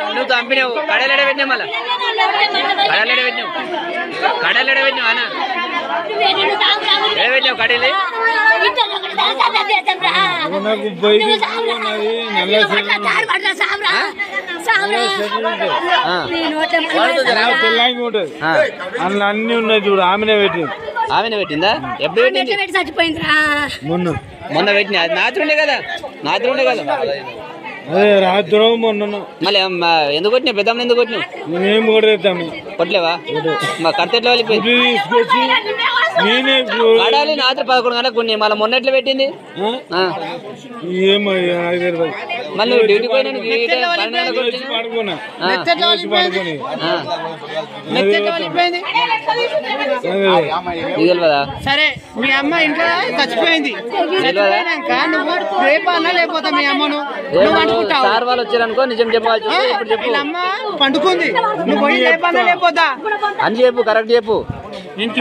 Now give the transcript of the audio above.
నువ్వు చంపినావు కడలేడ పెట్టినావు మళ్ళా కడలేడ పెట్టినావు కడలేడ పెట్టినావు అన్న పెట్టినావు కడలే అన్ని ఉన్నాయి చూడు ఆమెనే పెట్టింది ఆమెనే పెట్టిందా ఎప్పుడు పెట్టింది చచ్చిపోయిందిరా మొన్న పెట్టింది అది నాచుండే కదా అదే రాత్రి మొన్న మళ్ళీ ఎందుకు కొట్టినావు పెద్దమ్మ ఎందుకు కొట్టినావు మేము కూడా వేద్దాము కొట్టలేవా మా కర్త ఎట్లా వెళ్ళిపోయింది తీసుకొచ్చి నేనే కడాలి రాత్రి 11 గంటలకు కొన్ని మళ్ళీ మొన్న ఎట్లా పెట్టింది ఏమో మళ్ళీ డ్యూటీ పోయినా సరే మీ అమ్మ ఇంట్లో చచ్చిపోయింది రేపు అన్నా లేకపోతే మీ అమ్మను సార్ వాళ్ళు వచ్చారనుకో నిజం చెప్పాల్సి ఇప్పుడు చెప్పు అమ్మ పండుకుంది నువ్వు పోయి రేపు అన్నా లేకపోతా అని చెప్పు కరెక్ట్ చెప్పు ఇంటి